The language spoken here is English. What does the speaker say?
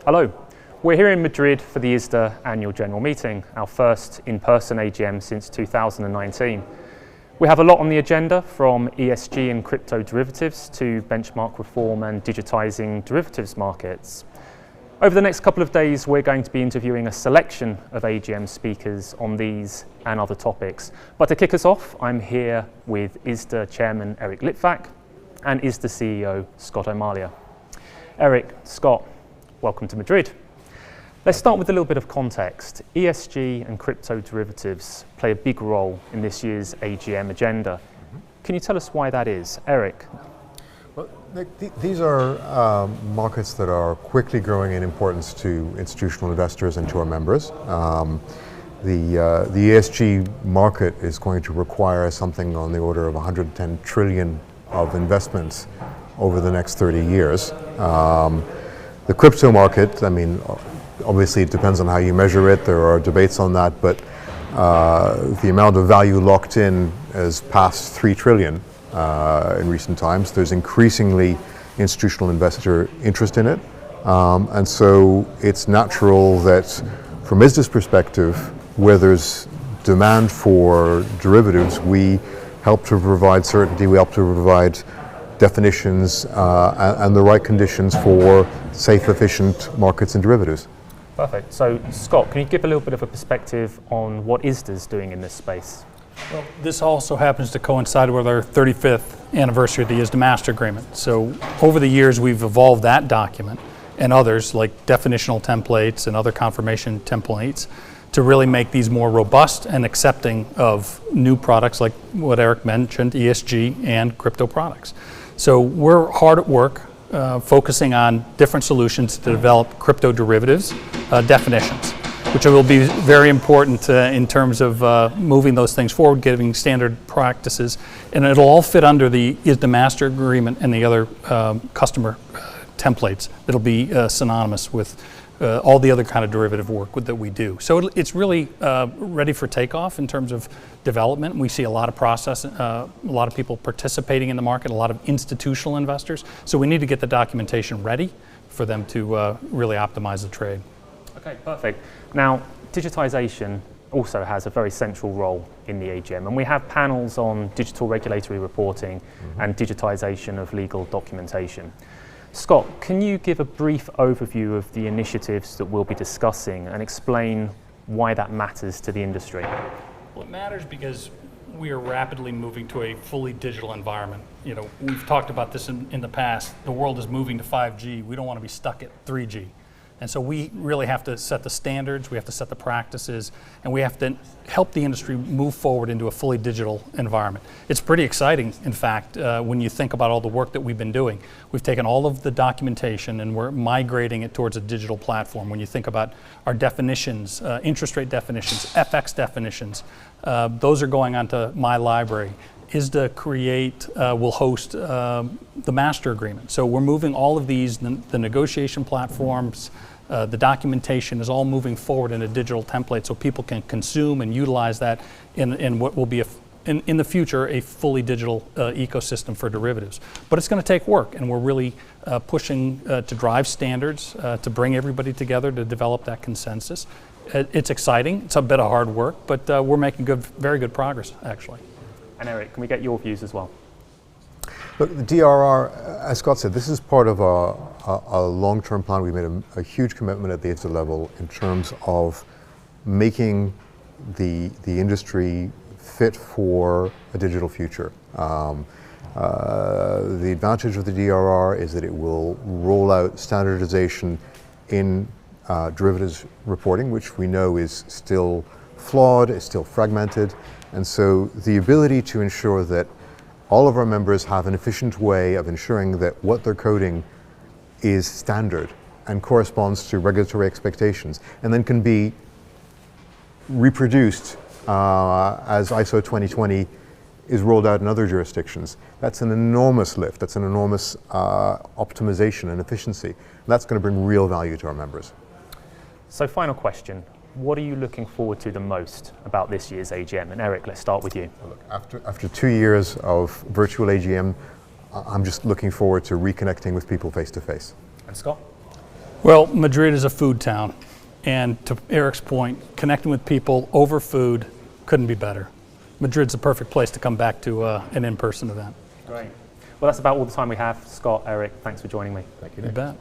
Hello, we're here in Madrid for the ISDA Annual General Meeting, our first in-person AGM since 2019. We have a lot on the agenda, from ESG and crypto derivatives to benchmark reform and digitizing derivatives markets. Over the next couple of days, we're going to be interviewing a selection of AGM speakers on these and other topics. But to kick us off, I'm here with ISDA Chairman Eric Litvack and ISDA CEO Scott O'Malley. Eric, Scott, welcome to Madrid. Let's start with a little bit of context. ESG and crypto derivatives play a big role in this year's AGM agenda. Can you tell us why that is? Eric? Well, these are markets that are quickly growing in importance to institutional investors and to our members. The ESG market is going to require something on the order of 110 trillion of investments over the next 30 years. The crypto market, I mean, obviously it depends on how you measure it. There are debates on that, but the amount of value locked in has passed 3 trillion in recent times. There's increasingly institutional investor interest in it. And so it's natural that from ISDA's perspective, where there's demand for derivatives, we help to provide certainty, we help to provide definitions and the right conditions for safe, efficient markets and derivatives. Perfect. So, Scott, can you give a little bit of a perspective on what ISDA's doing in this space? Well, this also happens to coincide with our 35th anniversary of the ISDA Master Agreement. So over the years, we've evolved that document and others like definitional templates and other confirmation templates to really make these more robust and accepting of new products like what Eric mentioned, ESG and crypto products. So we're hard at work focusing on different solutions to develop crypto derivatives definitions, which will be very important in terms of moving those things forward, giving standard practices, and it'll all fit under the ISDA Master Agreement and the other customer templates that'll be synonymous with all the other kind of derivative work that we do. So it's really ready for takeoff in terms of development. We see a lot of process, a lot of people participating in the market, a lot of institutional investors. So we need to get the documentation ready for them to really optimize the trade. Okay, perfect. Now, digitization also has a very central role in the AGM, and we have panels on digital regulatory reporting and digitization of legal documentation. Scott, can you give a brief overview of the initiatives that we'll be discussing and explain why that matters to the industry? Well, it matters because we are rapidly moving to a fully digital environment. You know, we've talked about this in the past. The world is moving to 5G. We don't want to be stuck at 3G. And so we really have to set the standards, we have to set the practices, and we have to help the industry move forward into a fully digital environment. It's pretty exciting, in fact, when you think about all the work that we've been doing. We've taken all of the documentation and we're migrating it towards a digital platform. When you think about our definitions, interest rate definitions, FX definitions, those are going onto my library. ISDA Create will host the master agreement. So we're moving all of these, the negotiation platforms, the documentation is all moving forward in a digital template so people can consume and utilize that in what will be, in the future, a fully digital ecosystem for derivatives. But it's going to take work, and we're really pushing to drive standards, to bring everybody together to develop that consensus. It's exciting, it's a bit of hard work, but we're making very good progress, actually. And Eric, can we get your views as well? Look, the DRR, as Scott said, this is part of a long-term plan. We made a huge commitment at the ISDA level in terms of making the industry fit for a digital future. The advantage of the DRR is that it will roll out standardization in derivatives reporting, which we know is still flawed, is still fragmented. And so the ability to ensure that all of our members have an efficient way of ensuring that what they're coding is standard and corresponds to regulatory expectations, and then can be reproduced as ISO 2020 is rolled out in other jurisdictions. That's an enormous lift, that's an enormous optimization and efficiency. And that's going to bring real value to our members. So final question. What are you looking forward to the most about this year's AGM? And Eric, let's start with you. Look, after 2 years of virtual AGM, I'm just looking forward to reconnecting with people face to face. And Scott? Well, Madrid is a food town. And to Eric's point, connecting with people over food couldn't be better. Madrid's a perfect place to come back to an in-person event. Great. Well, that's about all the time we have. Scott, Eric, thanks for joining me. Thank you, You Nick. bet.